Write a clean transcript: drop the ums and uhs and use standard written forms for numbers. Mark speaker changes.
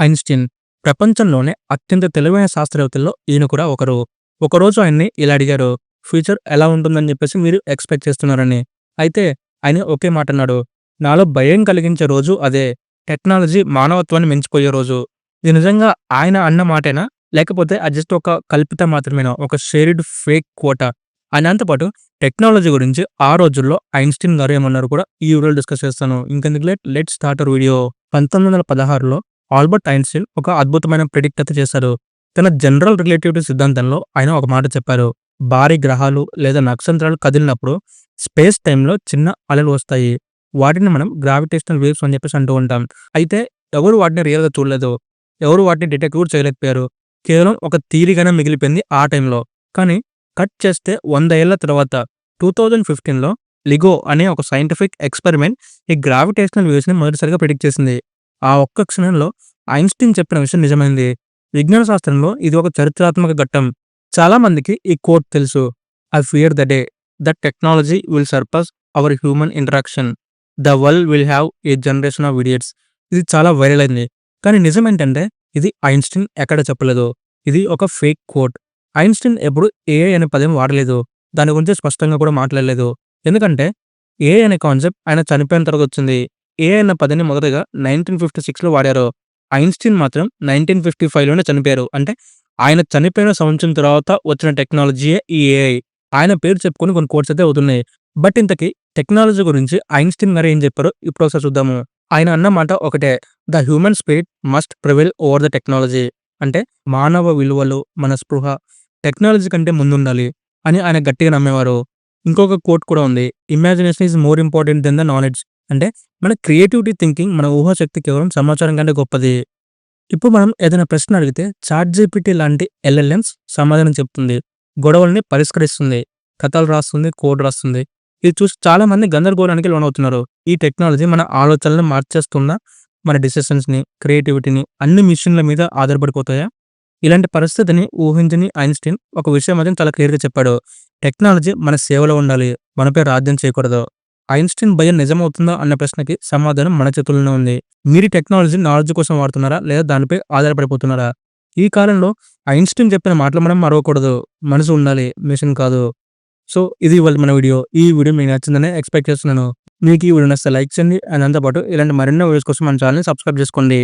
Speaker 1: Einstein ప్రపంచంలోనే అత్యంత తెలివైన శాస్త్రవేత్తల్లో ఈయన కూడా ఒకరు. ఒకరోజు ఆయన్ని ఇలా అడిగారు, "ఫ్యూచర్ ఎలా ఉంటుందని చెప్పేసి మీరు ఎక్స్‌పెక్ట్ చేస్తున్నారని." అయితే ఆయన ఒకే మాట అన్నాడు, "నాలో భయం కలిగించే రోజు అదే. టెక్నాలజీ మానవత్వాన్ని మించిపోయే రోజు." ఇది నిజంగా ఆయన అన్న మాటేనా? లేకపోతే అది జస్ట్ ఒక కల్పితం మాత్రమేనా? ఒక షేర్డ్ ఫేక్ కోటా? అని దాంతో పాటు టెక్నాలజీ గురించి ఆ రోజుల్లో ఐన్‌స్టీన్ గారు ఏమన్నారో కూడా ఈ వీడియోలో డిస్కస్ చేస్తాను. ఇంకెందుకు లెట్స్ స్టార్ట్ అవర్ వీడియో. 1916లో ఆల్బర్ట్ ఐన్‌స్టీన్ ఒక అద్భుతమైన ప్రిడిక్ట్ అయితే చేశారు. తన జనరల్ రిలేటివిటీ సిద్ధాంతంలో ఆయన ఒక మాట చెప్పారు. భారీ గ్రహాలు లేదా నక్షత్రాలు కదిలినప్పుడు స్పేస్ టైమ్‌లో చిన్న అలలు వస్తాయి. వాటిని మనం గ్రావిటేషనల్ వేవ్స్ అని చెప్పేసి అంటూ ఉంటాం. అయితే ఎవరు వాటిని రియల్‌గా చూడలేదు. ఎవరు వాటిని డిటెక్ట్ కూడా చేయలేకపోయారు. కేవలం ఒక థియరీగానే మిగిలిపోయింది ఆ టైంలో. కానీ కట్ చేస్తే 100 ఏళ్ల తర్వాత 2015లో లిగో అనే ఒక సైంటిఫిక్ ఎక్స్‌పెరిమెంట్ ఈ గ్రావిటేషనల్ వేవ్స్‌ని మొదటిసారిగా ప్రిడిక్ట్ చేసింది. ఆ ఒక్క క్షణంలో ఐన్‌స్టీన్ చెప్పిన విషయం నిజమైంది. విజ్ఞాన శాస్త్రంలో ఇది ఒక చరిత్రాత్మక ఘట్టం. చాలా మందికి ఈ కోట్ తెలుసు. I fear the day that technology will surpass our human interaction. The world will have a generation of idiots. ఇది చాలా వైరల్ అయింది. కానీ నిజం ఏంటంటే ఇది ఐన్‌స్టీన్ ఎక్కడ చెప్పలేదు. ఇది ఒక ఫేక్ కోట్. ఐన్‌స్టీన్ ఎప్పుడు ఏఐ అనే పదం వాడలేదు. దాని గురించి స్పష్టంగా కూడా మాట్లాడలేదు. ఎందుకంటే ఏఐ అనే కాన్సెప్ట్ ఆయన చనిపోయిన తర్వాత వచ్చింది. ఏఐ అన్న పదాన్ని మొదటగా 1956లో వాడారు. ఐన్‌స్టీన్ మాత్రం 1955లోనే చనిపోయారు. అంటే ఆయన చనిపోయిన సంవత్సరం తర్వాత వచ్చిన టెక్నాలజీయే ఈ ఏఐ. ఆయన పేరు చెప్పుకొని కొన్ని కోట్స్ అయితే అవుతున్నాయి. బట్ ఇంతకీ టెక్నాలజీ గురించి ఐన్‌స్టీన్ గారు ఏం చెప్పారో ఇప్పుడు ఒకసారి చూద్దాము. ఆయన అన్న మాట ఒకటే, the human spirit must prevail over the technology. అంటే మానవ విలువలు, మన స్పృహ టెక్నాలజీ కంటే ముందుండాలి అని ఆయన గట్టిగా నమ్మేవారు. ఇంకొక కోట్ కూడా ఉంది. Imagination is more important than the knowledge. అంటే మన క్రియేటివిటీ థింకింగ్, మన ఊహాశక్తి కేవలం సమాచారం కంటే గొప్పది. ఇప్పుడు మనం ఏదైనా ప్రశ్న అడిగితే చాట్‌జీపీటీ లాంటి ఎల్ఎల్ఎమ్స్ సమాధానం చెప్తుంది. గొడవల్ని పరిష్కరిస్తుంది. కథలు రాస్తుంది, కోడ్ రాస్తుంది. ఇది చూసి చాలా మంది గందరగోళానికి లోనవుతున్నారు. ఈ టెక్నాలజీ మన ఆలోచనలను మార్చేస్తున్న మన డెసిషన్స్‌ని, క్రియేటివిటీని అన్ని మిషన్‌ల మీద ఆధారపడిపోతాయా? ఇలాంటి పరిస్థితిని ఊహించని ఐన్‌స్టీన్ ఒక విషయం మాత్రం చాలా క్లియర్‌గా చెప్పాడు. టెక్నాలజీ మన సేవలో ఉండాలి. మనపై రాజ్యం చేయకూడదు. ఐన్‌స్టీన్ భయం నిజమవుతుందా అన్న ప్రశ్నకి సమాధానం మన చేతుల్లోనే ఉంది. మీరు ఈ టెక్నాలజీని నాలెడ్జ్ కోసం వాడుతున్నారా? లేదా దానిపై ఆధారపడిపోతున్నారా? ఈ కాలంలో ఐన్‌స్టీన్ చెప్పిన మాటలు మనం మరవకూడదు. మనసు ఉండాలి, మెషిన్ కాదు. సో, ఇది ఇవాళ మన వీడియో. ఈ వీడియో మీకు నచ్చిందని ఎక్స్‌పెక్ట్ చేస్తున్నాను. మీకు ఈ వీడియో నచ్చితే లైక్ చేయండి. అండ్ దాంతో పాటు ఇలాంటి మరెన్నో వీడియోస్ కోసం మన ఛానెల్‌ని సబ్స్క్రైబ్ చేసుకోండి.